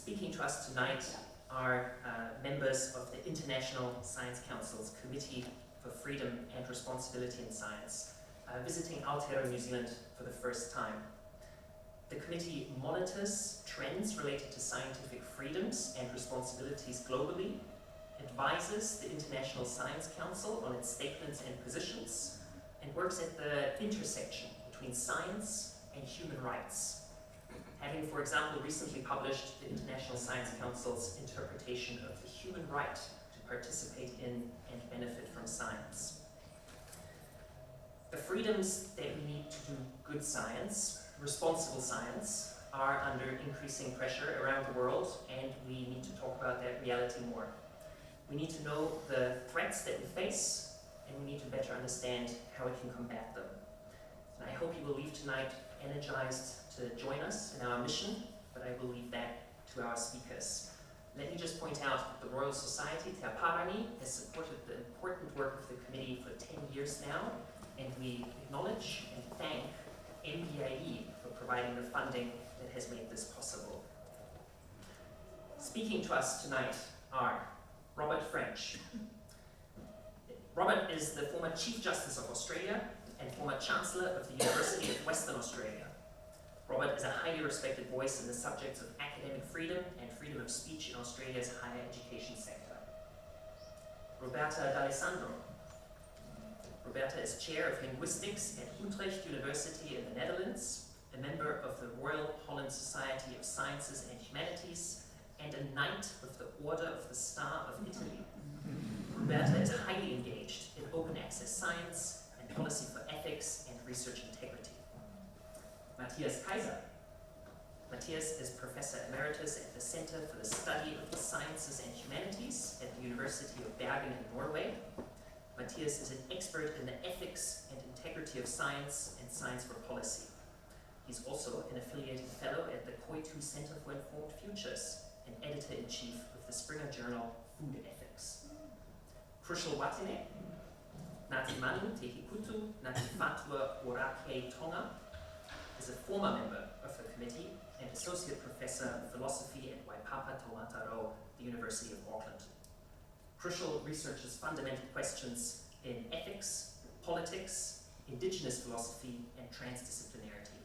Speaking to us tonight are members of the International Science Council's Committee for Freedom and Responsibility in Science, visiting Aotearoa New Zealand for the first time. The committee monitors trends related to scientific freedoms and responsibilities globally, advises the International Science Council on its statements and positions, and works at the intersection between science and human rights, having, for example, recently published the International Science Council's interpretation of the human right to participate in and benefit from science. The freedoms that we need to do good science, responsible science, are under increasing pressure around the world, and we need to talk about that reality more. We need to know the threats that we face, and we need to better understand how we can combat them. And I hope you will leave tonight energized to join us in our mission, but I will leave that to our speakers. Let me just point out that the Royal Society Te Apārangi has supported the important work of the committee for 10 years now, and we acknowledge and thank MBAE for providing the funding that has made this possible. Speaking to us tonight are Robert French. Robert is the former Chief Justice of Australia and former Chancellor of the University of Western Australia. Robert is a highly respected voice in the subjects of academic freedom and freedom of speech in Australia's higher education sector. Roberta D'Alessandro. Roberta is Chair of Linguistics at Utrecht University in the Netherlands, a member of the Royal Society of Sciences and Humanities, and a Knight of the Order of the Star of Italy. Roberta is highly engaged in open access science and policy for ethics and research integrity. Matthias Kaiser. Matthias is Professor Emeritus at the Center for the Study of the Sciences and Humanities at the University of Bergen in Norway. Matthias is an expert in the ethics and integrity of science and science for policy. He's also an affiliated fellow at the Koitu Center for Informed Futures and editor-in-chief of the Springer journal Food Ethics. Crucial Watene. Ngāti Manu Te Hikutu Ngāti Whātua Ōrākei Tonga is a former member of the committee and associate professor of philosophy at Waipapa Taumataro, the University of Auckland. Crucial researches fundamental questions in ethics, politics, indigenous philosophy, and transdisciplinarity.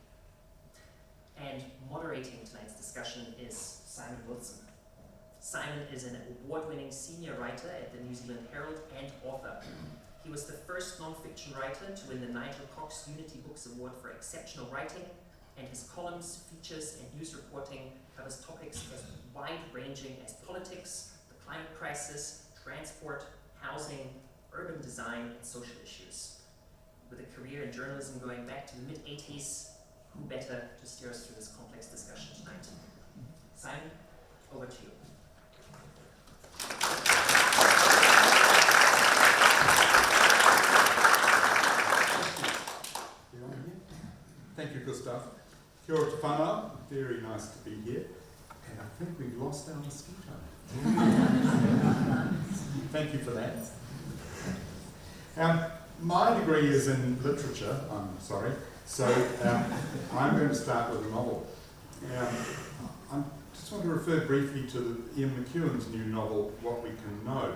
And moderating tonight's discussion is Simon Wilson. Simon is an award-winning senior writer at the New Zealand Herald and author. He was the first non-fiction writer to win the Nigel Cox Unity Books Award for exceptional writing, and his columns, features, and news reporting covers topics as wide-ranging as politics, the climate crisis, transport, housing, urban design, and social issues. With a career in journalism going back to the mid-80s, who better to steer us through this complex discussion tonight? Simon, over to you. Thank you, Gustav. Kia ora te whānau, very nice to be here. And I think we've lost our mosquito. Thank you for that. My degree is in literature, I'm sorry, so I'm going to start with a novel. I just want to refer briefly to Ian McEwan's new novel, What We Can Know.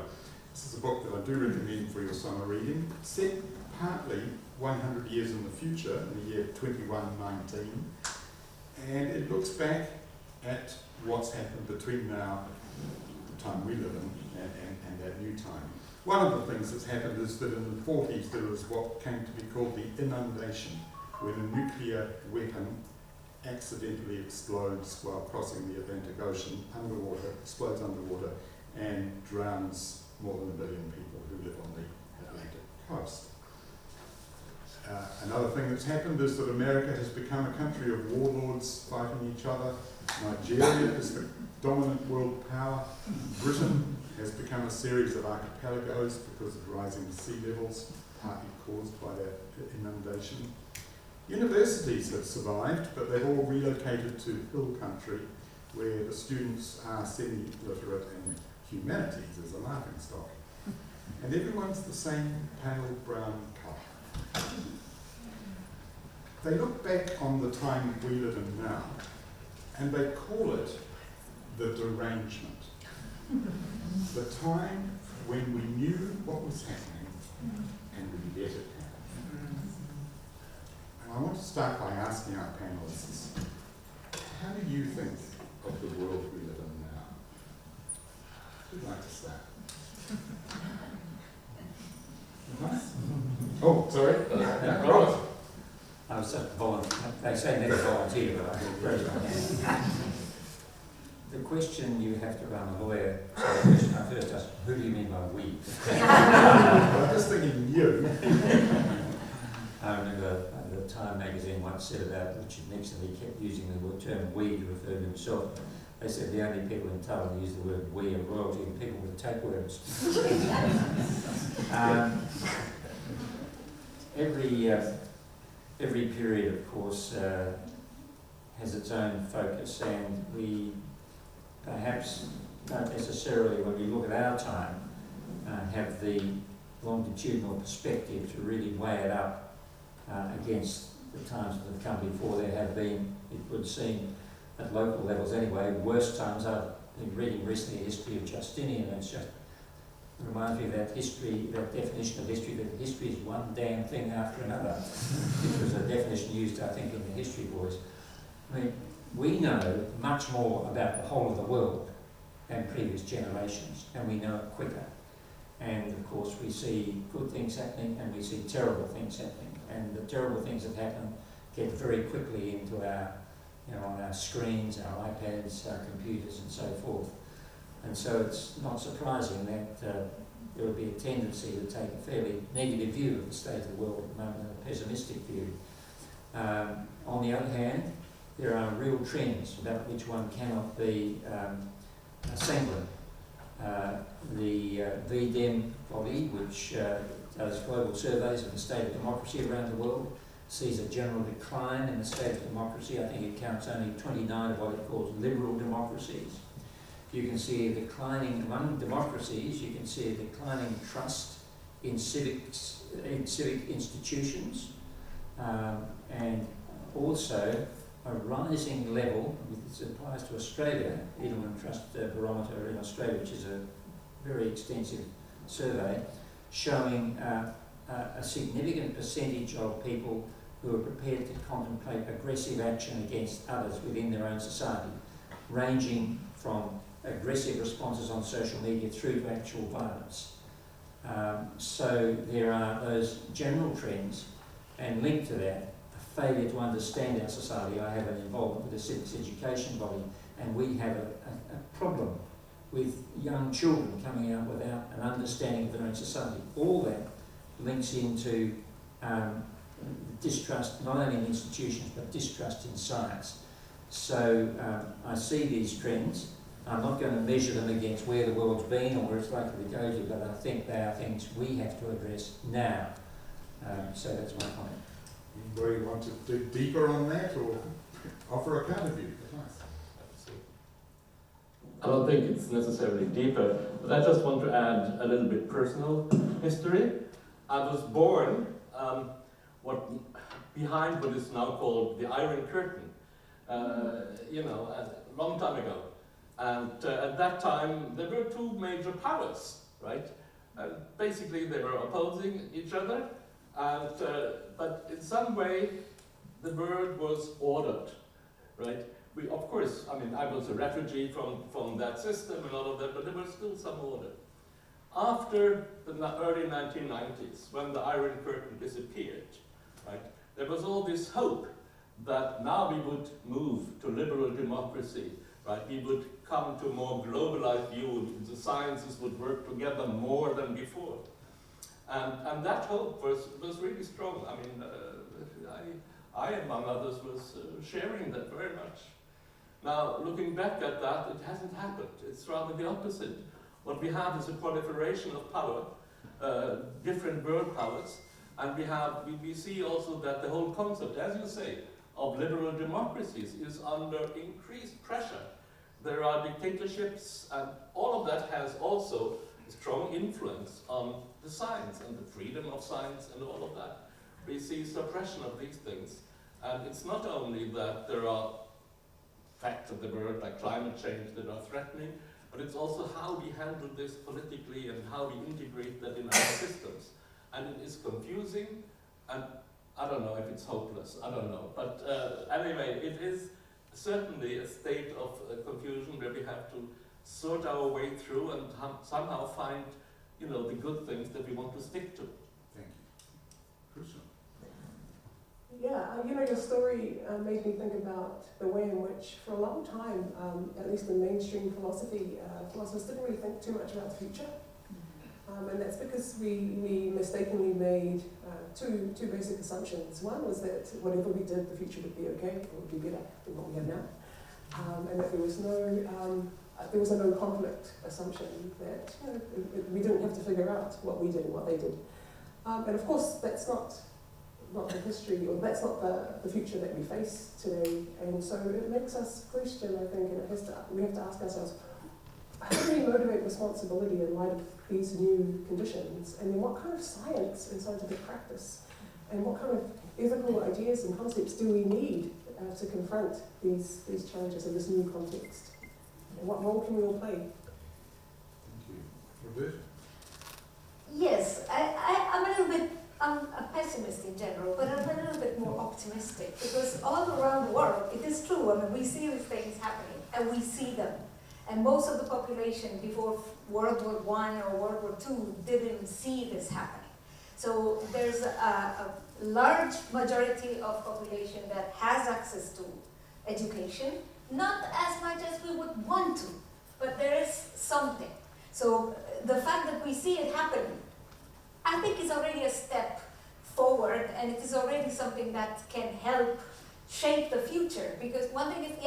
This is a book that I do recommend for your summer reading, set partly 100 years in the future, in the year 2119, and it looks back at what's happened between now, the time we live in, and that new time. One of the things that's happened is that in the 40s there was what came to be called the inundation, when a nuclear weapon accidentally explodes while crossing the Atlantic Ocean underwater, explodes underwater, and drowns more than 1 billion people who live on the Atlantic coast. Another thing that's happened is that America has become a country of warlords fighting each other. Nigeria is the dominant world power. Britain has become a series of archipelagos because of rising sea levels, partly caused by that inundation. Universities have survived, but they've all relocated to hill country where the students are semi-literate and humanities as a laughing stock. And everyone's the same pale brown colour. They look back on the time we live in now, and they call it the derangement. The time when we knew what was happening and we let it happen. And I want to start by asking our panellists, how do you think of the world we live in now? Who'd like to start? Oh, sorry. Robert. I was just volunteer. They say never volunteer, but I will raise my hand. The question you have to run a lawyer, so the question I first asked, who do you mean by we? I'm just thinking you. I remember the Time magazine once said about Richard Nixon, he kept using the term we to refer to himself. They said the only people in town who use the word we are royalty and people with tapeworms. Every period, of course, has its own focus, and we perhaps not necessarily, when we look at our time, have the longitudinal perspective to really weigh it up against the times that have come before. There have been, it would seem, at local levels anyway, worse times. I've been reading recently a history of Justinian, and it's just reminds me of that history, that definition of history, that history is one damn thing after another. Which was a definition used, I think, in the history boys. I mean, we know much more about the whole of the world than previous generations, and we know it quicker. And of course, we see good things happening, and we see terrible things happening. And the terrible things that happen get very quickly into our, on our screens, our iPads, our computers, and so forth. And so it's not surprising that there would be a tendency to take a fairly negative view of the state of the world at the moment, and a pessimistic view. On the other hand, there are real trends about which one cannot be sanguine. The VDEM body, which does global surveys of the state of democracy around the world, sees a general decline in the state of democracy. I think it counts only 29 of what it calls liberal democracies. You can see a declining among democracies. You can see a declining trust in civic institutions, and also a rising level. This applies to Australia. Edelman Trust Barometer in Australia, which is a very extensive survey, showing a significant percentage of people who are prepared to contemplate aggressive action against others within their own society, ranging from aggressive responses on social media through to actual violence. So there are those general trends, and linked to that, a failure to understand our society. I have an involvement with the civics education body, and we have a problem with young children coming out without an understanding of their own society. All that links into distrust, not only in institutions, but distrust in science. So I see these trends. I'm not going to measure them against where the world's been or where it's likely to go to, but I think they are things we have to address now. So that's my comment. Anybody want to dig deeper on that or offer a counter view? I don't think it's necessarily deeper, but I just want to add a little bit personal history. I was born behind what is now called the Iron Curtain, a long time ago. And at that time, there were two major powers, right? And basically, they were opposing each other, and but in some way, the world was ordered, right? Of course, I was a refugee from that system and all of that, but there was still some order. After the early 1990s, when the Iron Curtain disappeared, right, there was all this hope that now we would move to liberal democracy, right? We would come to a more globalized view, the sciences would work together more than before. And that hope was really strong. I, among others, was sharing that very much. Now, looking back at that, it hasn't happened. It's rather the opposite. What we have is a proliferation of power, different world powers, and we see also that the whole concept, as you say, of liberal democracies is under increased pressure. There are dictatorships, and all of that has also a strong influence on the science and the freedom of science and all of that. We see suppression of these things, and it's not only that there are facts of the world, like climate change, that are threatening, but it's also how we handle this politically and how we integrate that in our systems. And it is confusing, and I don't know if it's hopeless, I don't know. But anyway, it is certainly a state of confusion where we have to sort our way through and somehow find, you know, the good things that we want to stick to. Thank you. Crucial. Yeah, you know, your story made me think about the way in which, for a long time, at least in mainstream philosophy, philosophers didn't really think too much about the future. And that's because we mistakenly made two basic assumptions. One was that whatever we did, the future would be okay, or would be better than what we have now. And that there was a no conflict assumption, that we didn't have to figure out what we did and what they did. And of course, that's not the history, or that's not the future that we face today. And so it makes us question, I think, and we have to ask ourselves, how do we motivate responsibility in light of these new conditions? And then what kind of science and scientific practice, and what kind of ethical ideas and concepts do we need to confront these challenges in this new context? And what role can we all play? Thank you. Roberta? Yes, I'm a little bit, I'm a pessimist in general, but I'm a little bit more optimistic, because all around the world, it is true, I mean, we see these things happening, and we see them. And most of the population before World War I or World War II didn't see this happening. So there's a large majority of population that has access to education, not as much as we would want to, but there is something. So the fact that we see it happening, I think is already a step forward, and it is already something that can help shape the future. Because one thing is,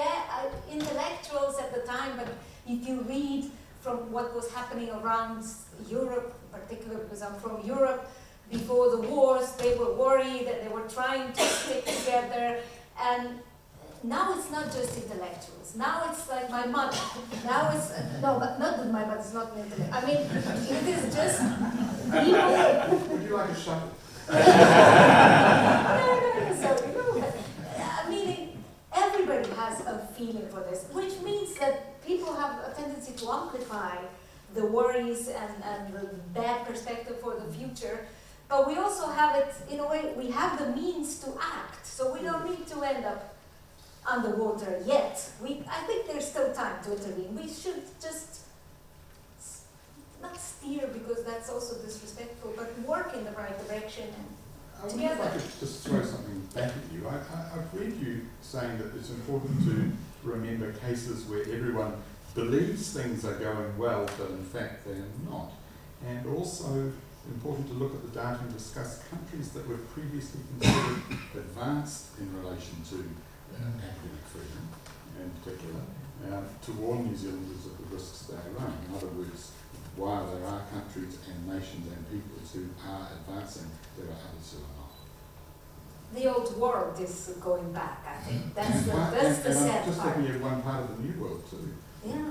intellectuals at the time, but if you read from what was happening around Europe, in particular because I'm from Europe, before the wars, they were worried and they were trying to stick together. And now it's not just intellectuals. Now it's like my mother. Now it's, no, but not that my mother is not an intellect. I mean, it is just people. Would you like a shuttle? No, so, meaning everybody has a feeling for this, which means that people have a tendency to amplify the worries and the bad perspective for the future. But we also have it, in a way, we have the means to act. So we don't need to end up underwater yet. I think there's still time to intervene. We should just not steer, because that's also disrespectful, but work in the right direction and I wonder if I could just throw something back at you. I've read you saying that it's important to remember cases where everyone believes things are going well, but in fact they're not. And also important to look at the data and discuss countries that were previously considered advanced in relation to academic freedom in particular, to warn New Zealanders of the risks they run. In other words, while there are countries and nations and peoples who are advancing, there are others who are not. the old world is going back, I think. That's the sad just part. looking at one part of the new world too. Yeah.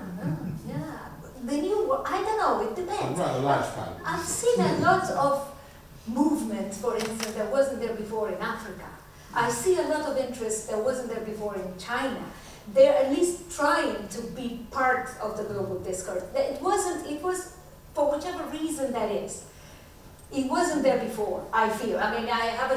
The new world, I don't know, it depends. Right, a large part of it. I've seen a lot of movement, for instance, that wasn't there before in Africa. I see a lot of interest that wasn't there before in China. They're at least trying to be part of the global discourse. It was, for whichever reason that is, it wasn't there before, I feel. I mean, I have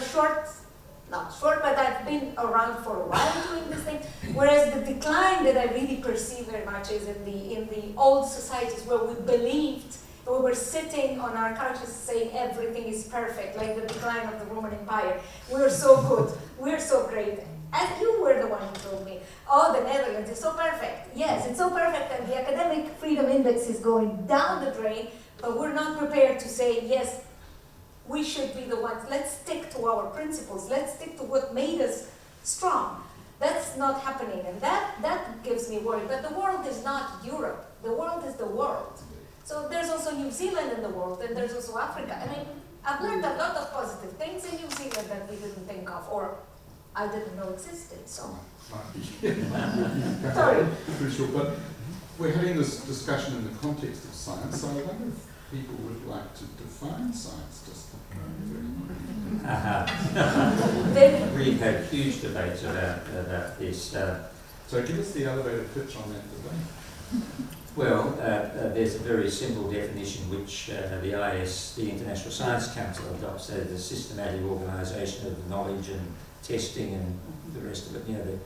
not short, but I've been around for a while doing this thing, whereas the decline that I really perceive very much is in the old societies where we believed, we were sitting on our couches saying everything is perfect, like the decline of the Roman Empire. We're so good, we're so great. And you were the one who told me, oh, the Netherlands is so perfect. Yes, it's so perfect, and the academic freedom index is going down the drain, but we're not prepared to say, yes, we should be the ones. Let's stick to our principles. Let's stick to what made us strong. That's not happening, and that gives me worry. But the world is not Europe. The world is the world. So there's also New Zealand in the world, and there's also Africa. I mean, I've learned a lot of positive things in New Zealand that we didn't think of, or I didn't know existed. So. Sorry. Crucial, but we're having this discussion in the context of science, so I wonder if people would like to define science just We've had huge debates about this. So give us the elevator pitch on that today. Well, there's a very simple definition which the IS, the International Science Council, adopts as the systematic organisation of knowledge and testing and the rest of it, you know,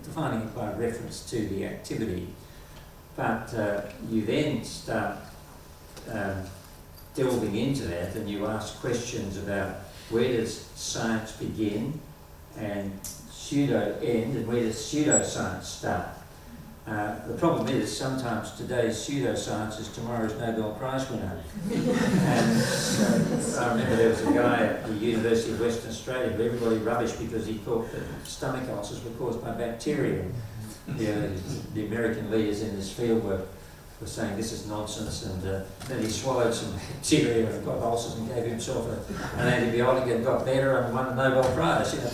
defining it by reference to the activity. But you then start delving into that and you ask questions about where does science begin and pseudo end, and where does pseudoscience start. The problem is sometimes today's pseudoscience is tomorrow's Nobel Prize winner. And so I remember there was a guy at the University of Western Australia who everybody rubbished because he thought that stomach ulcers were caused by bacteria. The American leaders in this field were saying this is nonsense, and then he swallowed some bacteria and got ulcers and gave himself an antibiotic and got better and won a Nobel Prize. You know.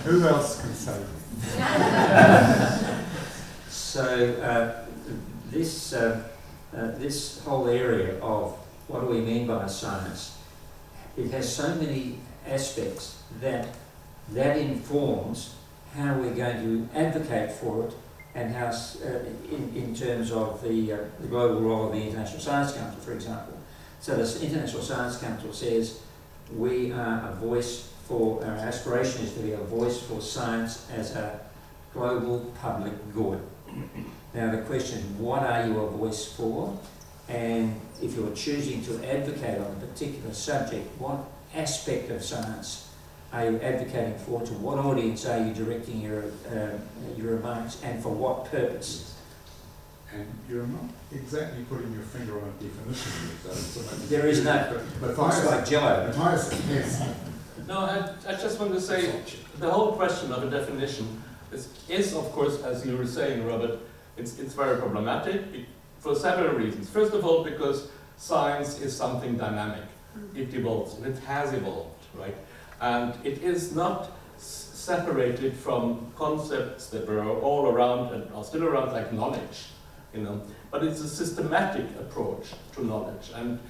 Who else can say that? So this whole area of what do we mean by science, it has so many aspects that informs how we're going to advocate for it, and how, in terms of the global role of the International Science Council, for example. So the International Science Council says we are a voice for, our aspiration is to be a voice for science as a global public good. Now the question is, what are you a voice for? And if you're choosing to advocate on a particular subject, what aspect of science are you advocating for? To what audience are you directing your remarks, and for what purpose? And you're not exactly putting your finger on a definition yet, so there is no, but it's like Jello. Matthias, yes. No, I just want to say the whole question of a definition is of course, as you were saying, Robert, it's very problematic for several reasons. First of all, because science is something dynamic. It evolves, and it has evolved, right? And it is not separated from concepts that were all around and are still around, like knowledge, you know. But it's a systematic approach to knowledge. And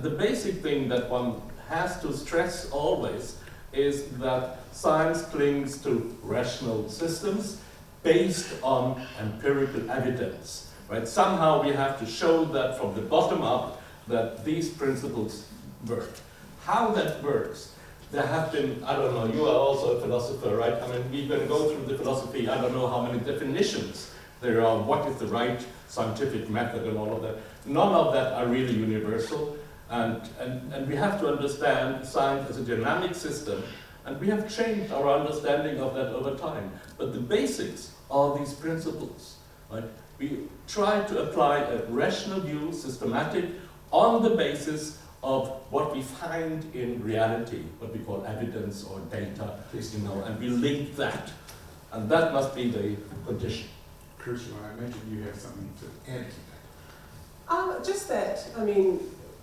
the basic thing that one has to stress always is that science clings to rational systems based on empirical evidence, right? Somehow we have to show that from the bottom up that these principles work. How that works, there have been, I don't know, you are also a philosopher, right? I mean, we can go through the philosophy, I don't know how many definitions there are, what is the right scientific method and all of that. None of that are really universal, and we have to understand science as a dynamic system, and we have changed our understanding of that over time. But the basics are these principles, right? We try to apply a rational view, systematic, on the basis of what we find in reality, what we call evidence or data, you know, and we link that. And that must be the condition. Crucial, I imagine you have something to add to that. Just that, I mean,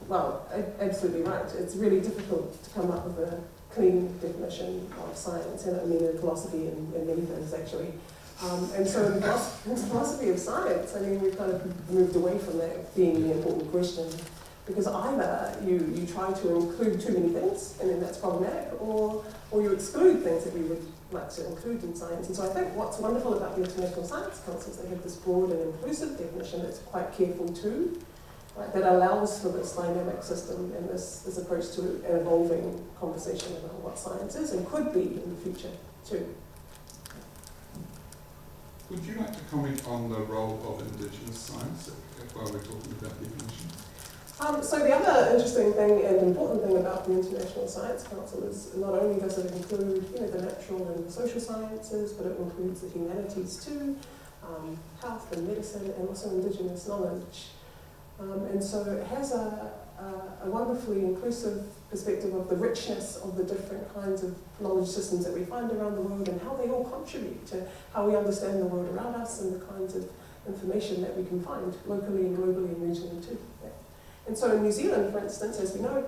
well, absolutely right. It's really difficult to come up with a clean definition of science, and I mean in philosophy and many things actually. And so in the philosophy of science, I mean, we've kind of moved away from that being the important question, because either you try to include too many things, and then that's problematic, or you exclude things that we would like to include in science. And so I think what's wonderful about the International Science Council is they have this broad and inclusive definition that's quite careful too, right, that allows for this dynamic system and this approach to an evolving conversation about what science is and could be in the future too. Would you like to comment on the role of Indigenous science while we're talking about definition? So the other interesting thing and important thing about the International Science Council is not only does it include, you know, the natural and the social sciences, but it includes the humanities too, health and medicine, and also Indigenous knowledge. And so it has a wonderfully inclusive perspective of the richness of the different kinds of knowledge systems that we find around the world, and how they all contribute to how we understand the world around us and the kinds of information that we can find locally and globally and regionally too. Yeah. And so in New Zealand, for instance, as we know,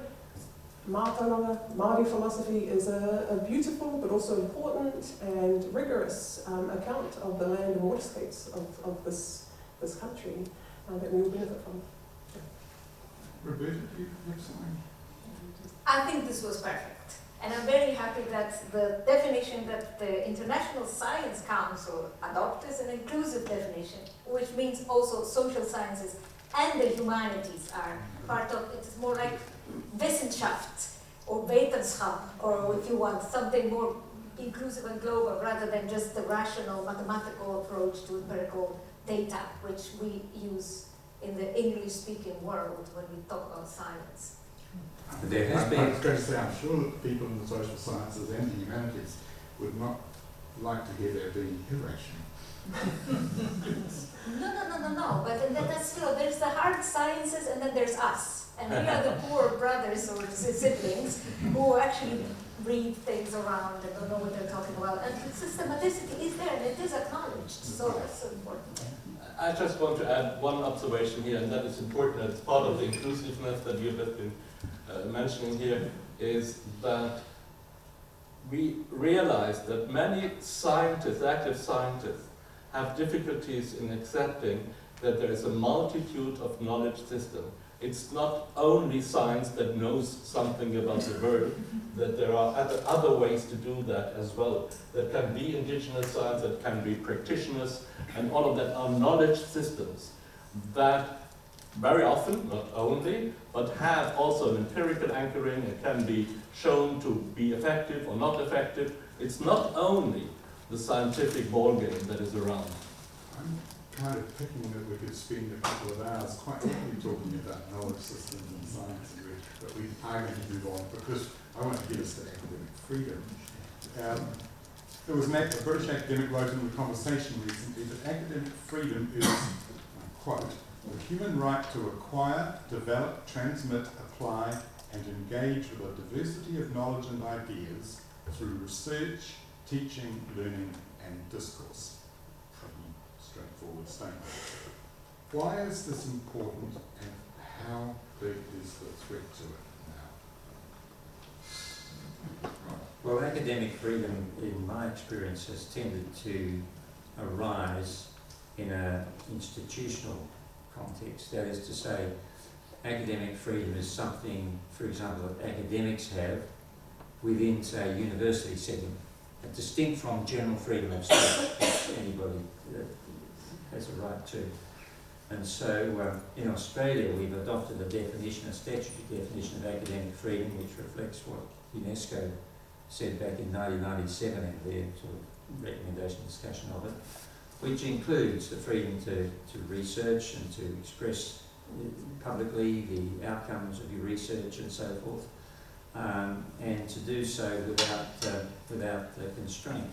Māori philosophy is a beautiful but also important and rigorous account of the land and waterscapes of this country that we all benefit from. Roberta, do you have something? I think this was perfect. And I'm very happy that the definition that the International Science Council adopted is an inclusive definition, which means also social sciences and the humanities are part of it. It's more like Wissenschaft or Wetenschap, or if you want something more inclusive and global rather than just the rational mathematical approach to empirical data, which we use in the English-speaking world when we talk about science. There has I been. was going to say, I'm sure that people in the social sciences and the humanities would not like to hear there being irrational. No. But then that's still, there's the hard sciences and then there's us. And we are the poor brothers or siblings who actually read things around and don't know what they're talking about. And the systematicity is there and it is acknowledged. So that's so important. I just want to add one observation here, and that is important as part of the inclusiveness that you have been mentioning here, is that we realize that many scientists, active scientists, have difficulties in accepting that there is a multitude of knowledge systems. It's not only science that knows something about the world, that there are other ways to do that as well. That can be indigenous science, that can be practitioners, and all of that are knowledge systems that very often, not only, but have also an empirical anchoring. It can be shown to be effective or not effective. It's not only the scientific ballgame that is around. I'm kind of picking that we could spend a couple of hours quite quickly talking about knowledge systems and science and research, but we are going to move on because I want to get us to academic freedom. There was a British academic wrote in the Conversation recently that academic freedom is, quote, the human right to acquire, develop, transmit, apply, and engage with a diversity of knowledge and ideas through research, teaching, learning, and discourse. Pretty straightforward statement. Why is this important, and how big is the threat to it now? Well, academic freedom, in my experience, has tended to arise in an institutional context. That is to say, academic freedom is something, for example, that academics have within, say, a university setting, distinct from general freedom of speech, which anybody has a right to. And so in Australia, we've adopted a definition, a statutory definition of academic freedom, which reflects what UNESCO said back in 1997 in their sort of recommendation discussion of it, which includes the freedom to research and to express publicly the outcomes of your research and so forth, and to do so without constraint.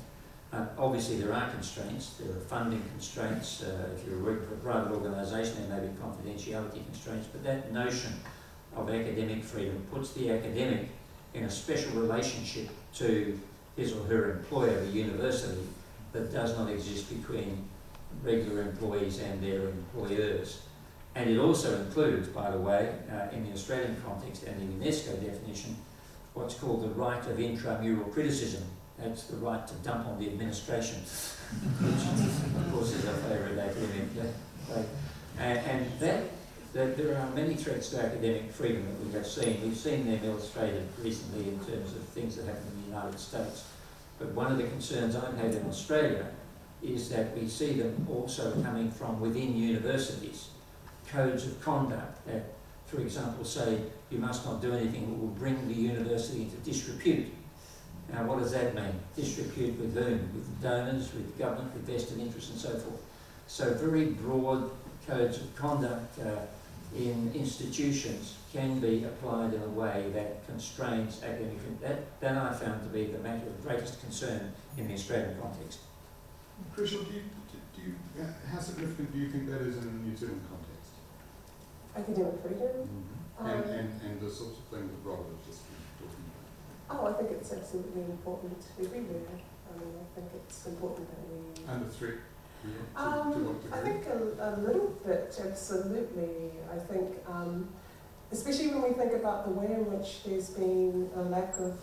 Obviously there are constraints, there are funding constraints. If you're working for a private organisation there may be confidentiality constraints, but that notion of academic freedom puts the academic in a special relationship to his or her employer, the university, that does not exist between regular employees and their employers. And it also includes, by the way, in the Australian context and the UNESCO definition, what's called the right of intramural criticism. That's the right to dump on the administration, which of course is a favourite academic play. And that there are many threats to academic freedom that we have seen. We've seen them illustrated recently in terms of things that happen in the United States. But one of the concerns I've had in Australia is that we see them also coming from within universities. Codes of conduct that, for example, say you must not do anything that will bring the university into disrepute. Now, what does that mean? Disrepute with whom? With donors, with government, with vested interests and so forth. So very broad codes of conduct in institutions can be applied in a way that constrains academic freedom. That I found to be the matter of greatest concern in the Australian context. Crucial, how significant do you think that is in the New Zealand context? Academic freedom? And the sorts of things that Robert was just talking about. Oh, I think it's absolutely important everywhere. I mean, I think it's important that we... Under threat? Yeah, to what degree? I think a little bit, absolutely. I think, especially when we think about the way in which there's been a lack of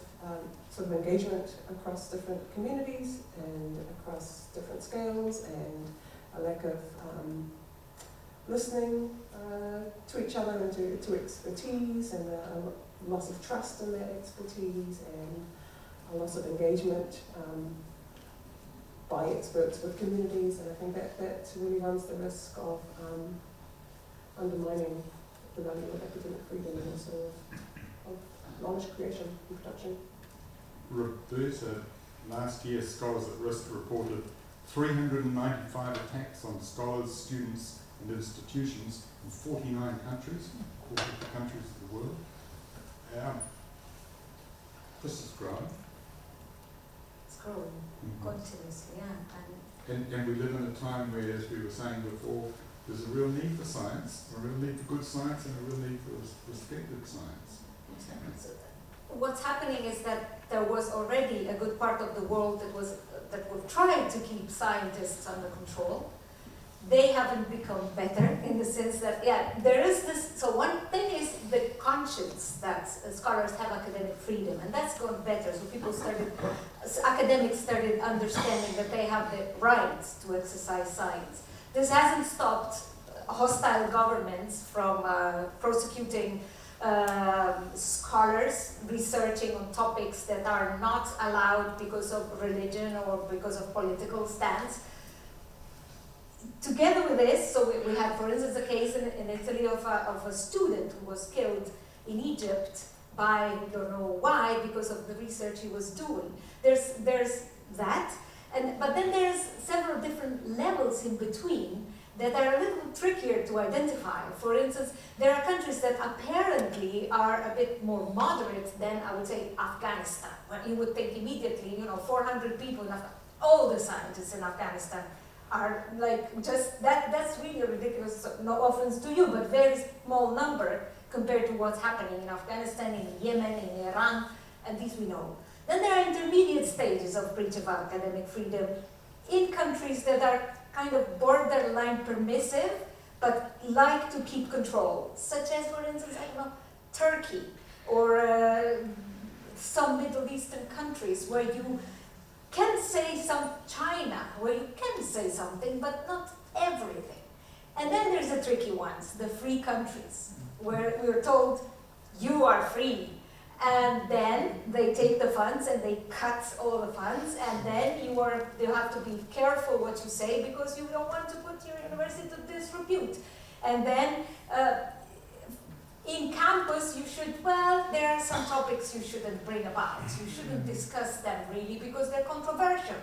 sort of engagement across different communities and across different scales, and a lack of listening to each other and to expertise, and a loss of trust in that expertise, and a loss of engagement by experts with communities, and I think that really runs the risk of undermining the value of academic freedom and also of knowledge creation and production. Roberta, last year Scholars at Risk reported 395 attacks on scholars, students and institutions in 49 countries, 40 countries of the world. This is growing. It's growing continuously, yeah. And we live in a time where, as we were saying before, there's a real need for science, a real need for good science, and a real need for respected science. So what's happening is that there was already a good part of the world that were trying to keep scientists under control. They haven't become better in the sense that, yeah, there is this, so one thing is the conscience that scholars have academic freedom, and that's gone better. So academics started understanding that they have the right to exercise science. This hasn't stopped hostile governments from prosecuting scholars researching on topics that are not allowed because of religion or because of political stance. Together with this, so we had, for instance, a case in Italy of a student who was killed in Egypt by, we don't know why, because of the research he was doing. There's that, but then there's several different levels in between that are a little trickier to identify. For instance, there are countries that apparently are a bit more moderate than, I would say, Afghanistan, where you would think immediately, 400 people in Afghanistan, all the scientists in Afghanistan are like just that's really a ridiculous, no offense to you, but very small number compared to what's happening in Afghanistan, in Yemen, in Iran, and these we know. Then there are intermediate stages of breach of academic freedom in countries that are kind of borderline permissive, but like to keep control, such as, for instance, I don't know, Turkey, or some Middle Eastern countries where you can say China, where you can say something, but not everything. And then there's the tricky ones, the free countries, where we're told, you are free. And then they take the funds and they cut all the funds, and then you have to be careful what you say because you don't want to put your university to disrepute. And then in campus there are some topics you shouldn't bring about. You shouldn't discuss them really because they're controversial.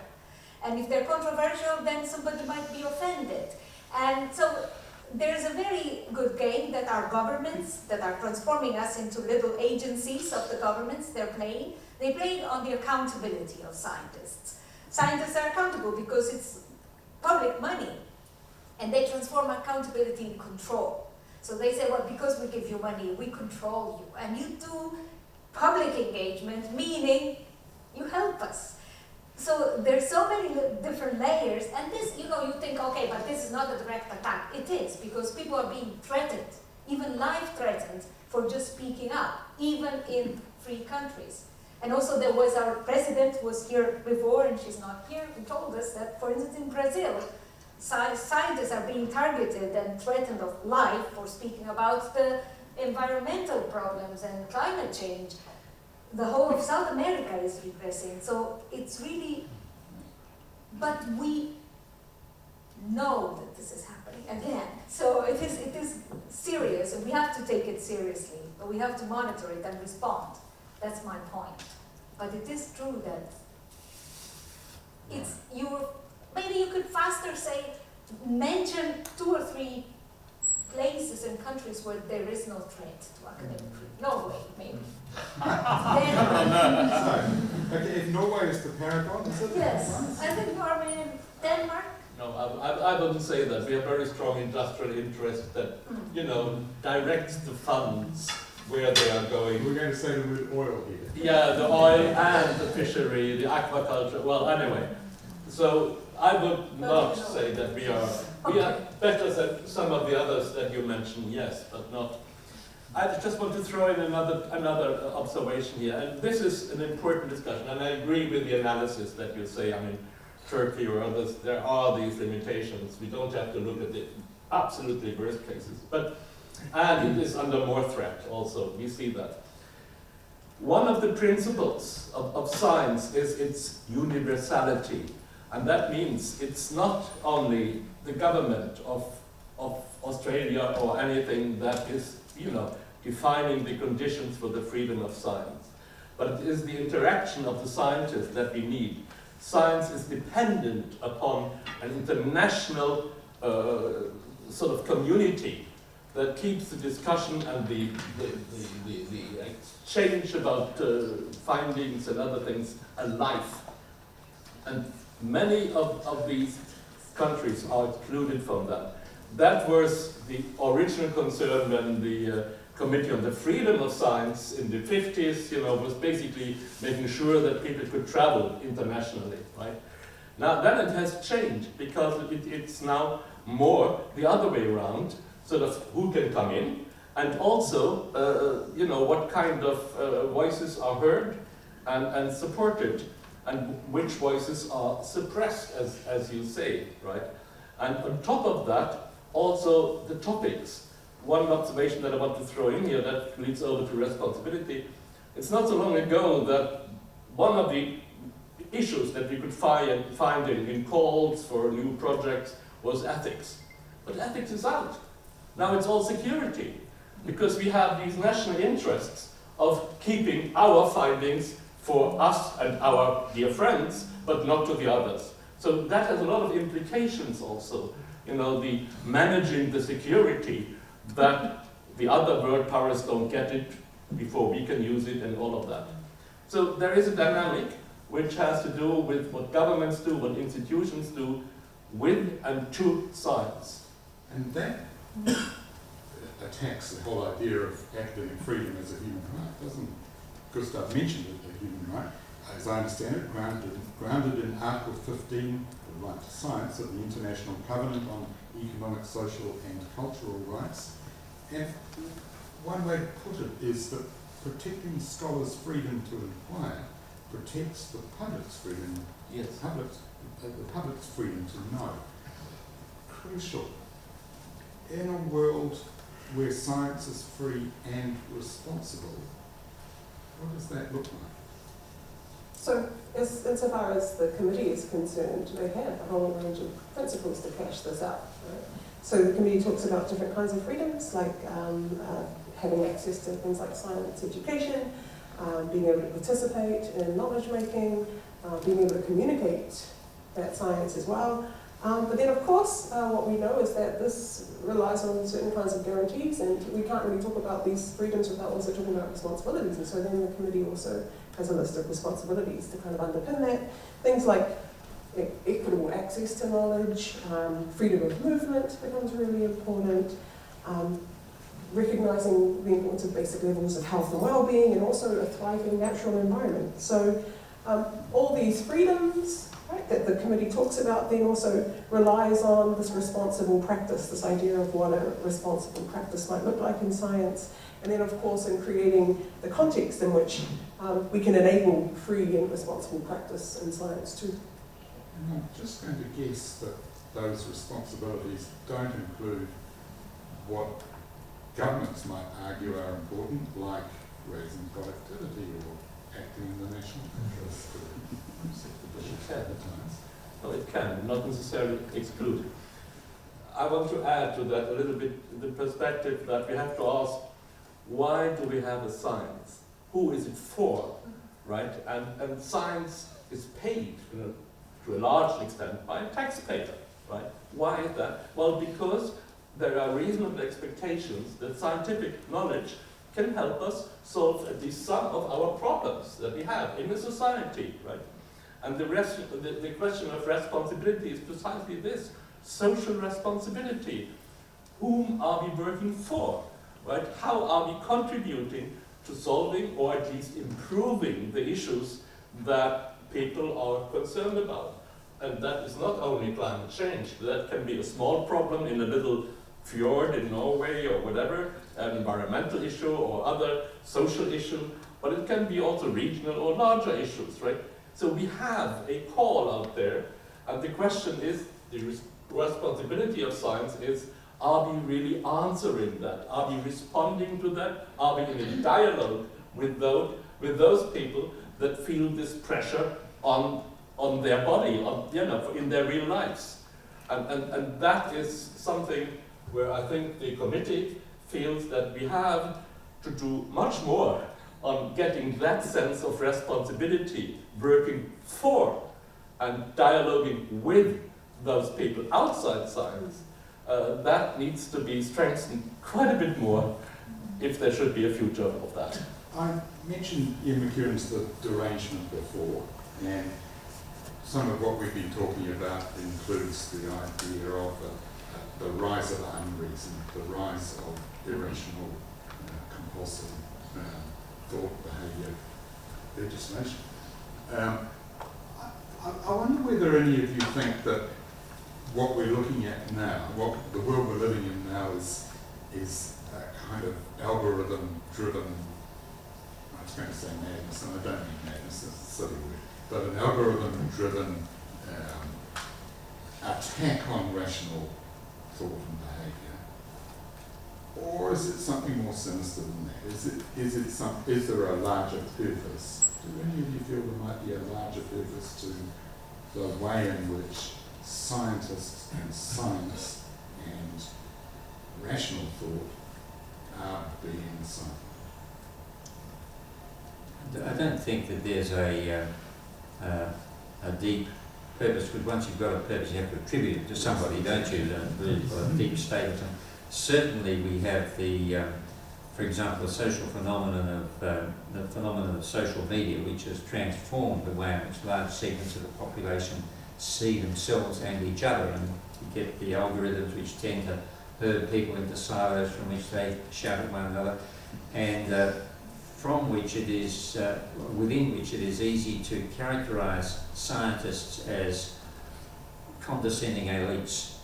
And if they're controversial, then somebody might be offended. And so there's a very good game that our governments, that are transforming us into little agencies of the governments, they're playing. They play on the accountability of scientists. Scientists are accountable because it's public money. And they transform accountability in control. So they say, well, because we give you money, we control you. And you do public engagement, meaning you help us. So there's so many different layers, and this, you think, okay, but this is not a direct attack. It is, because people are being threatened, even life threatened, for just speaking up, even in free countries. And also there was our president was here before, and she's not here, who told us that, for instance, in Brazil, scientists are being targeted and threatened of life for speaking about the environmental problems and climate change. The whole of South America is regressing, so it's really, but we know that this is happening again. So it is serious, and we have to take it seriously, but we have to monitor it and respond. That's my point. But it is true that maybe you could faster say, mention 2 or 3 places and countries where there is no threat to academic freedom. Norway, maybe. Okay, if Norway is the paragon, is it? Yes, I think Norway and Denmark. No, I wouldn't say that. We have very strong industrial interest that, directs the funds where they are going. We're going to say the word oil here. Yeah, the oil and the fishery, the aquaculture. Well, anyway, so I would not say that we are better than some of the others that you mentioned, yes, but not. I just want to throw in another observation here, and this is an important discussion, and I agree with the analysis that you say, Turkey or others, there are these limitations. We don't have to look at the absolutely worst cases, and it is under more threat also, we see that. one of the principles of science is its universality. And that means it's not only the government of Australia or anything that is, defining the conditions for the freedom of science. But it is the interaction of the scientists that we need. Science is dependent upon an international sort of community that keeps the discussion and the exchange about findings and other things alive. And many of these countries are excluded from that. That was the original concern when the Committee on the Freedom of Science in the 50s, was basically making sure that people could travel internationally, right? Now, then it has changed because it's now more the other way around, sort of who can come in, and also, what kind of voices are heard and supported, and which voices are suppressed, as you say, right? And on top of that, also the topics. One observation that I want to throw in here that leads over to responsibility. It's not so long ago that one of the issues that we could find in calls for new projects was ethics. But ethics is out. Now it's all security, because we have these national interests of keeping our findings for us and our dear friends, but not to the others. So that has a lot of implications also, the managing the security, that the other world powers don't get it before we can use it and all of that. So there is a dynamic which has to do with what governments do, what institutions do, with and to science. And that attacks the whole idea of academic freedom as a human right, doesn't Gustav mentioned it, a human right, as I understand it, grounded in Article 15, the right to science of the International Covenant on Economic, Social and Cultural Rights. And one way to put it is that protecting scholars' freedom to inquire protects the public's freedom, Yes. the public's freedom to know. Crucial. In a world where science is free and responsible, what does that look like? So, insofar as the committee is concerned, they have a whole range of principles to cash this out. Right? So the committee talks about different kinds of freedoms, like having access to things like science education, being able to participate in knowledge making, being able to communicate that science as well. But then, of course, what we know is that this relies on certain kinds of guarantees, and we can't really talk about these freedoms without also talking about responsibilities. And so then the committee also has a list of responsibilities to kind of underpin that. Things like equitable access to knowledge, freedom of movement becomes really important, recognising the importance of basic levels of health and well-being, and also a thriving natural environment. So all these freedoms, right, that the committee talks about then also relies on this responsible practice, this idea of what a responsible practice might look like in science, and then of course in creating the context in which we can enable free and responsible practice in science too. And I'm just going to guess that those responsibilities don't include what governments might argue are important, like raising productivity or acting in the national interest. No, it can, not necessarily exclude. I want to add to that a little bit the perspective that we have to ask, why do we have a science? Who is it for, right? And science is paid, to a large extent by a taxpayer, right? Why is that? Well, because there are reasonable expectations that scientific knowledge can help us solve at least some of our problems that we have in the society, right? And the question of responsibility is precisely this, social responsibility. Whom are we working for, right? How are we contributing to solving or at least improving the issues that people are concerned about? And that is not only climate change, that can be a small problem in a little fjord in Norway or whatever, an environmental issue or other social issue, but it can be also regional or larger issues, right? So we have a call out there, and the question is, the responsibility of science is, are we really answering that? Are we responding to that? Are we in a dialogue with with those people that feel this pressure on their body, in their real lives. And that is something where I think the committee feels that we have to do much more on getting that sense of responsibility, working for and dialoguing with those people outside science. That needs to be strengthened quite a bit more if there should be a future of that. I mentioned Ian McEwan's The Derangement before, and some of what we've been talking about includes the idea of the rise of unreason, the rise of irrational, compulsive thought, behaviour, legislation. I wonder whether any of you think that what we're looking at now, what the world we're living in now is a kind of algorithm-driven, I was going to say madness, and I don't mean madness, it's a silly word, but an algorithm-driven attack on rational thought and behaviour. Or is it something more sinister than that? Is there a larger purpose? Do any of you feel there might be a larger purpose to the way in which scientists and science and rational thought are being sung? I don't think that there's a deep purpose, because once you've got a purpose you have to attribute it to somebody, don't you? A deep statement. Certainly we have the, for example, the social phenomenon of social media, which has transformed the way in which large segments of the population see themselves and each other, and you get the algorithms which tend to herd people into silos from which they shout at one another, and from which it is, within which it is easy to characterise scientists as condescending elites,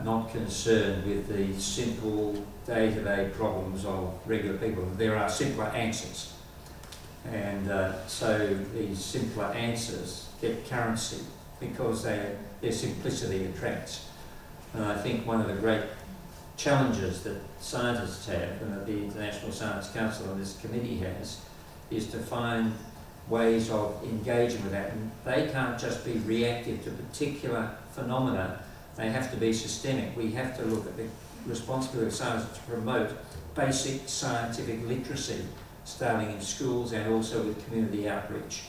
not concerned with the simple day-to-day problems of regular people. There are simpler answers, and so these simpler answers get currency because their simplicity attracts. And I think one of the great challenges that scientists have, and that the International Science Council and this committee has, is to find ways of engaging with that. And they can't just be reactive to particular phenomena, they have to be systemic. We have to look at the responsibility of science to promote basic scientific literacy, starting in schools and also with community outreach.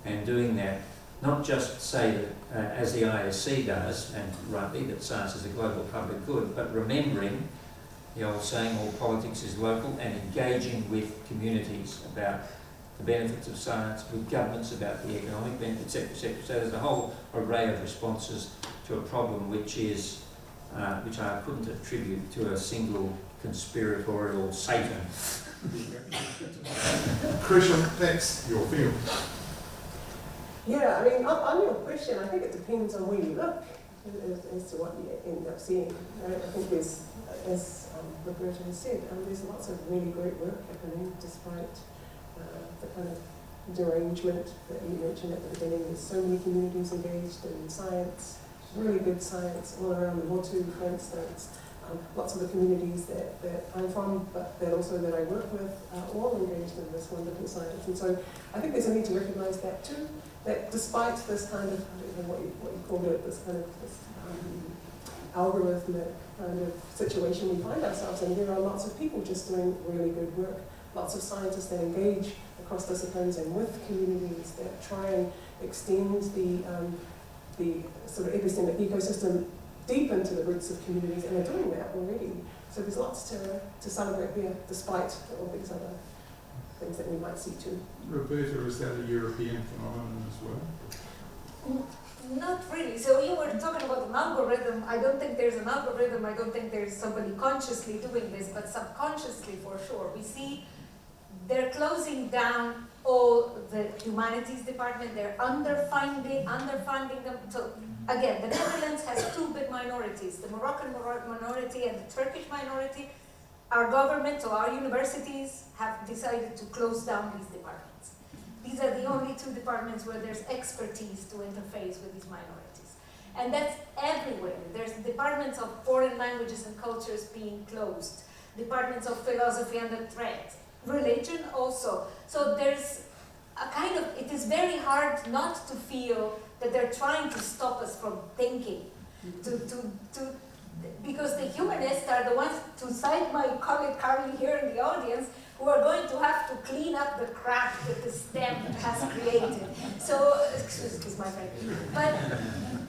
And doing that, not just say that, as the ISC does, and rightly, that science is a global public good, but remembering the old saying, all politics is local, and engaging with communities about the benefits of science, with governments about the economic benefits, etc., etc. So there's a whole array of responses to a problem which is, which I couldn't attribute to a single conspiratorial Satan. Christian, that's your field. Yeah, I mean, on your question, I think it depends on where you look as to what you end up seeing. Right? I think there's, as Roberta has said, there's lots of really great work happening despite the kind of derangement that you mentioned at the beginning. There's so many communities engaged in science, really good science all around the Motu, for instance. Lots of the communities that I'm from, but that also that I work with, are all engaged in this wonderful science. And so I think there's a need to recognise that too, that despite this kind of, I don't know what you called it, this kind of algorithmic kind of situation we find ourselves in, there are lots of people just doing really good work, lots of scientists that engage across disciplines and with communities that try and extend the sort of epistemic ecosystem deep into the roots of communities, and they're doing that already. So there's lots to celebrate here, despite all these other things that we might see too. Roberta, is that a European phenomenon as well? Not really. So you were talking about an algorithm. I don't think there's an algorithm. I don't think there's somebody consciously doing this, but subconsciously for sure. We see they're closing down all the humanities department. They're underfunding them. So again, the Netherlands has two big minorities, the Moroccan minority and the Turkish minority. Our government, so our universities, have decided to close down these departments. These are the only two departments where there's expertise to interface with these minorities. And that's everywhere. There's departments of foreign languages and cultures being closed, departments of philosophy under threat, religion also. So there's a kind of, it is very hard not to feel that they're trying to stop us from thinking, because the humanists are the ones, to cite my colleague Carly here in the audience, who are going to have to clean up the crap that the STEM has created. So, excuse my friend. But,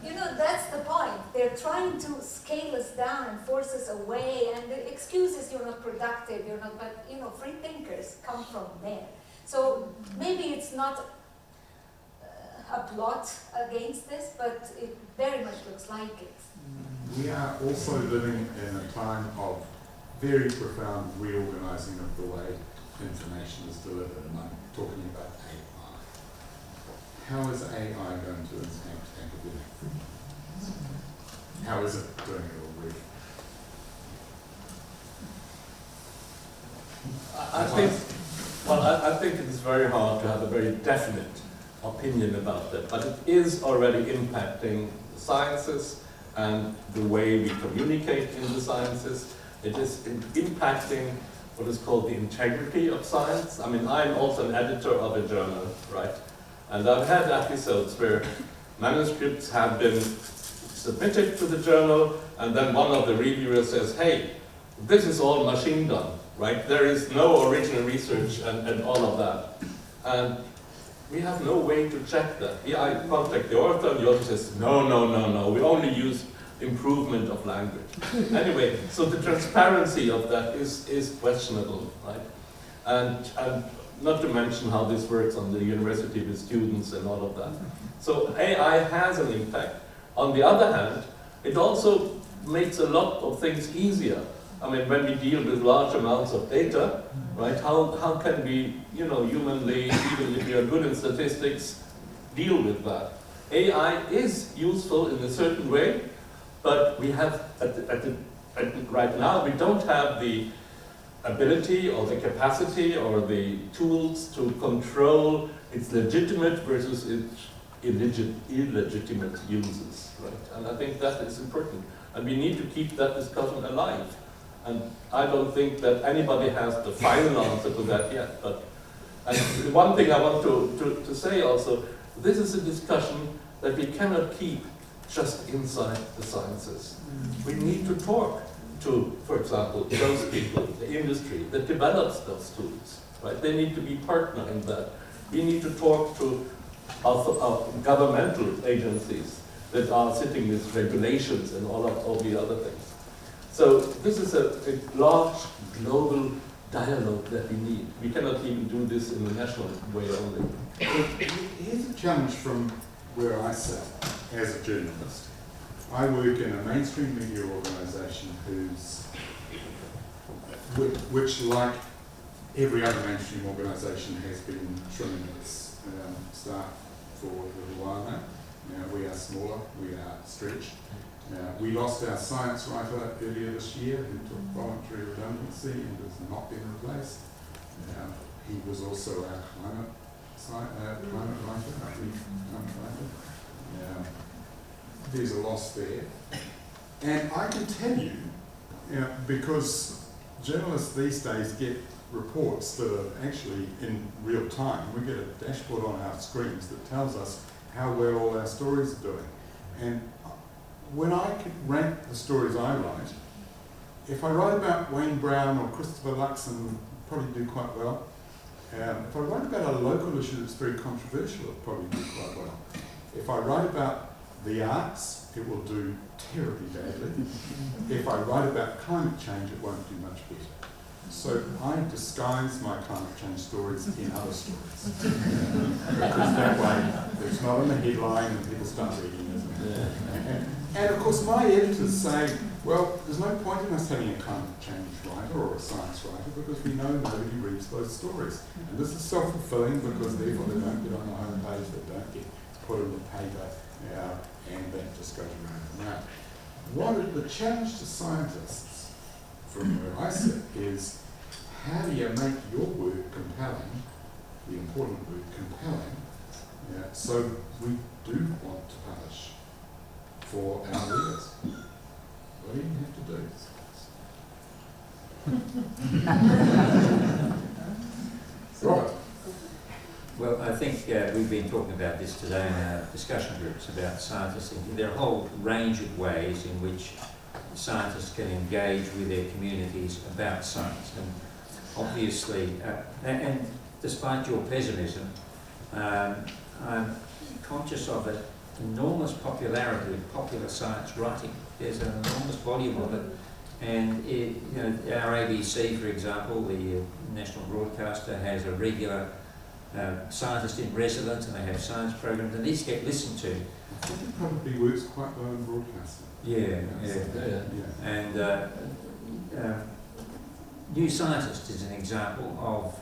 you know, that's the point. They're trying to scale us down and force us away, and the excuses, you're not productive, you're not, but, you know, free thinkers come from there. So maybe it's not a plot against this, but it very much looks like it. We are also living in a time of very profound reorganising of the way information is delivered, and I'm talking about AI. How is AI going to impact academics? How is it doing it already? I think it is very hard to have a very definite opinion about that, but it is already impacting the sciences and the way we communicate in the sciences. It is impacting what is called the integrity of science. I mean, I'm also an editor of a journal, right? And I've had episodes where manuscripts have been submitted to the journal, and then one of the reviewers says, hey, this is all machine done, right? There is no original research and all of that. And we have no way to check that. I contact the author, and the author says, no, we only use improvement of language. Anyway, so the transparency of that is questionable, right? And not to mention how this works on the university with students and all of that. So AI has an impact. On the other hand, it also makes a lot of things easier. I mean, when we deal with large amounts of data, right, how can we, you know, humanly, even if we are good in statistics, deal with that? AI is useful in a certain way, but we have, right now, we don't have the ability or the capacity or the tools to control its legitimate versus its illegitimate uses, right? And I think that is important. And we need to keep that discussion alive. And I don't think that anybody has the final answer to that yet. But and one thing I want to say also, this is a discussion that we cannot keep just inside the sciences. We need to talk to, for example, those people, the industry that develops those tools, right? They need to be partner in that. We need to talk to our governmental agencies that are sitting with regulations and all the other things. So this is a large global dialogue that we need. We cannot even do this in a national way only. Here's a challenge from where I sit as a journalist. I work in a mainstream media organisation which, like every other mainstream organisation, has been trimming its staff for a little while now. We are smaller, we are stretched. We lost our science writer earlier this year who took voluntary redundancy and has not been replaced. He was also our climate writer, our climate writer. There's a loss there. And I can tell you, because journalists these days get reports that are actually in real time. We get a dashboard on our screens that tells us how well all our stories are doing. And when I rank the stories I write, if I write about Wayne Brown or Christopher Luxon, probably do quite well. If I write about a local issue that's very controversial, it'll probably do quite well. If I write about the arts, it will do terribly badly. If I write about climate change, it won't do much better. So I disguise my climate change stories in other stories. Because that way, it's not in the headline and people start reading it. And of course my editors say, well, there's no point in us having a climate change writer or a science writer because we know nobody reads those stories. And this is self-fulfilling because therefore they don't get on the home page, they don't get put in the paper, and that just goes around and around. The challenge to scientists, from where I sit, is how do you make your work compelling, the important work compelling, so we do want to publish for our readers. What do you have to do? Well, I think we've been talking about this today in our discussion groups about scientists. There are a whole range of ways in which scientists can engage with their communities about science. And obviously, and despite your pessimism, I'm conscious of the enormous popularity of popular science writing. There's an enormous volume of it. And our ABC, for example, the national broadcaster, has a regular scientist in residence, and they have science programs, and these get listened to. I think it probably works quite well in broadcasting. Yeah. And New Scientist is an example of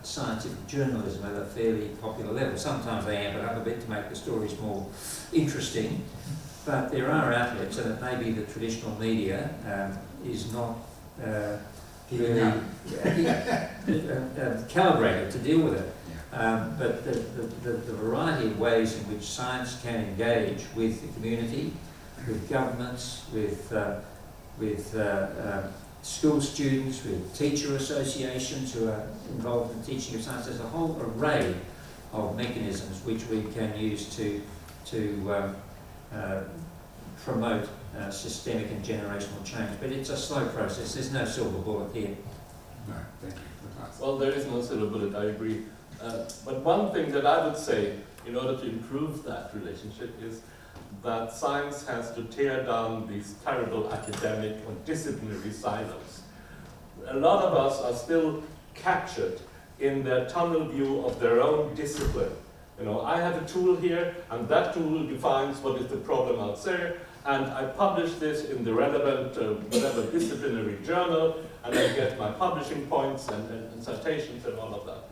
scientific journalism at a fairly popular level. Sometimes they amp it up a bit to make the stories more interesting, but there are outlets, and it may be the traditional media is not really calibrated to deal with it. But the variety of ways in which science can engage with the community, with governments, with school students, with teacher associations who are involved in teaching of science. There's a whole array of mechanisms which we can use to promote systemic and generational change. But it's a slow process. There's no silver bullet here. No, thank you. Well, there is no silver bullet, I agree. But one thing that I would say, in order to improve that relationship, is that science has to tear down these terrible academic or disciplinary silos. A lot of us are still captured in their tunnel view of their own discipline. I have a tool here, and that tool defines what is the problem out there, and I publish this in the relevant whatever disciplinary journal, and I get my publishing points and citations and all of that.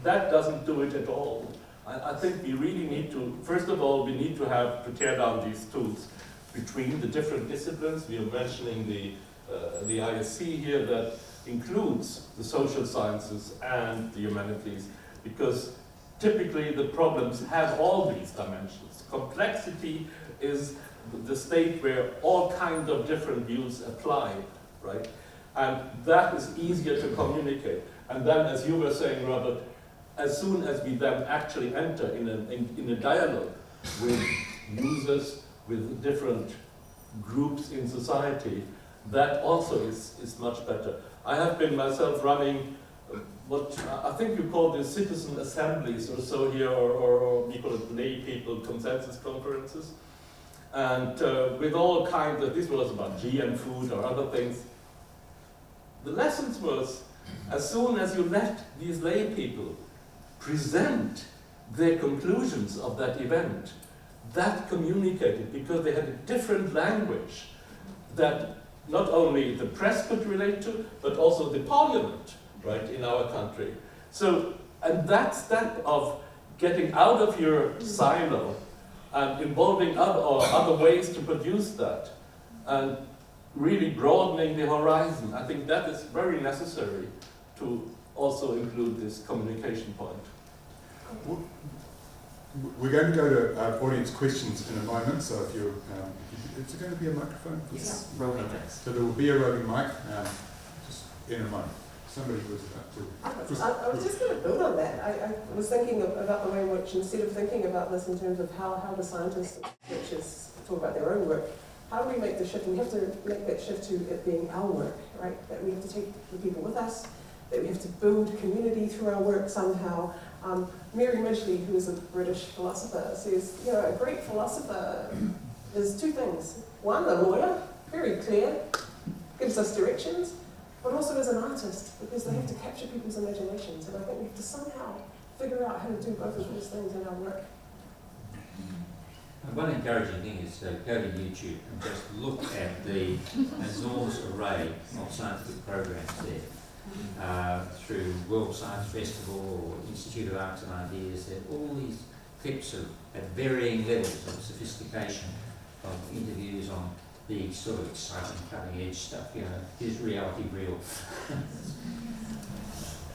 That doesn't do it at all. I think we really need to, first of all, we need to tear down these tools between the different disciplines. We are mentioning the ISC here that includes the social sciences and the humanities, because typically the problems have all these dimensions. Complexity is the state where all kinds of different views apply, right? And that is easier to communicate. And then, as you were saying, Robert, as soon as we then actually enter in a dialogue with users, with different groups in society, that also is much better. I have been myself running what I think you call the citizen assemblies or so here, or we call it lay people consensus conferences. And with all kinds of, this was about GM food or other things. The lessons was, as soon as you let these lay people present their conclusions of that event, that communicated, because they had a different language that not only the press could relate to, but also the parliament, right, in our country. So, and that step of getting out of your silo and involving other ways to produce that, and really broadening the horizon, I think that is very necessary to also include this communication point. We're going to go to audience questions in a moment, so if you're, is there going to be a microphone? Yes, roving mics. So there will be a roving mic, just in a moment. Somebody was about to... I was just going to build on that. I was thinking about the way in which, instead of thinking about this in terms of how the scientists talk about their own work, how do we make the shift? We have to make that shift to it being our work, right? That we have to take the people with us, that we have to build community through our work somehow. Mary Midgley, who is a British philosopher, says, a great philosopher is two things. One, a lawyer, very clear, gives us directions, but also as an artist, because they have to capture people's imaginations. And I think we have to somehow figure out how to do both of those things in our work. One encouraging thing is go to YouTube and just look at the enormous array of scientific programs there. Through World Science Festival or Institute of Arts and Ideas, there are all these clips at varying levels of sophistication of interviews on the sort of exciting cutting edge stuff, is reality real?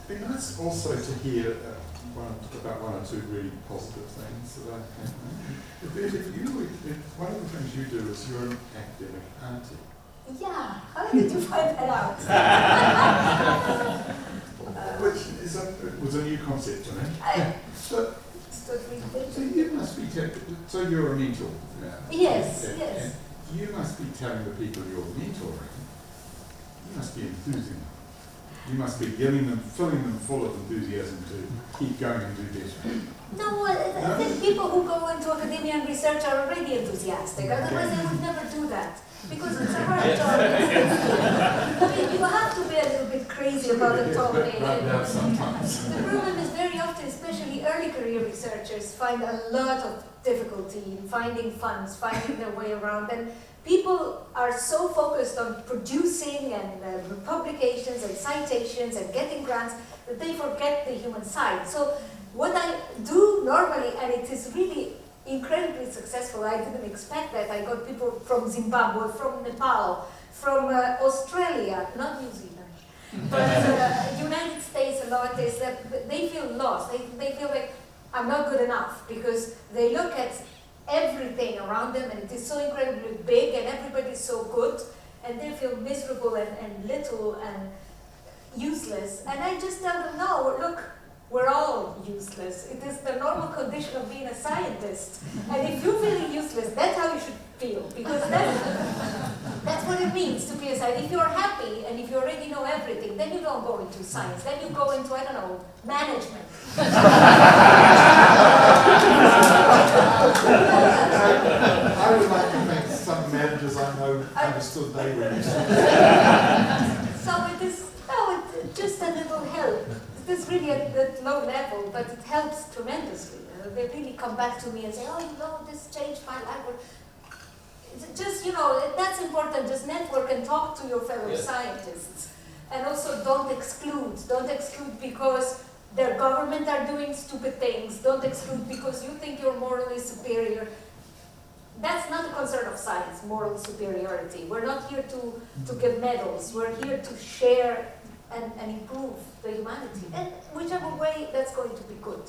It'd be nice also to hear about one or two really positive things that I can. One of the things you do is you're an academic auntie. Yeah, how did you find that out? Which is was a new concept to me. So you must be so you're a mentor. Yes, and, yes. And you must be telling the people you're mentoring, you must be enthusing them. You must be filling them full of enthusiasm to keep going and do better. No, I think people who go into academia and research are already enthusiastic, otherwise they would never do that. Because it's a hard job. I mean, you have to be a little bit crazy about the topic. Sometimes. The problem is very often, especially early career researchers, find a lot of difficulty in finding funds, finding their way around. And people are so focused on producing and publications and citations and getting grants that they forget the human side. So what I do normally, and it is really incredibly successful, I didn't expect that. I got people from Zimbabwe, from Nepal, from Australia, not New Zealand, but United States a lot, is that they feel lost. They feel like I'm not good enough because they look at everything around them and it is so incredibly big and everybody is so good and they feel miserable and little and useless. And I just tell them, no, look, we're all useless. It is the normal condition of being a scientist. And if you're feeling useless, that's how you should feel, because that's what it means to be a scientist. If you're happy and if you already know everything, then you don't go into science. Then you go into, I don't know, management. I would like to think some managers I know understood they were useless. So it is, no, it's just a little help. It is really at low level, but it helps tremendously. They really come back to me and say, oh, you know, this changed my life. Just, you know, that's important. Just network and talk to your fellow scientists. And also don't exclude. Don't exclude because their government are doing stupid things. Don't exclude because you think you're morally superior. That's not a concern of science, moral superiority. We're not here to give medals. We're here to share and improve the humanity. And whichever way, that's going to be good.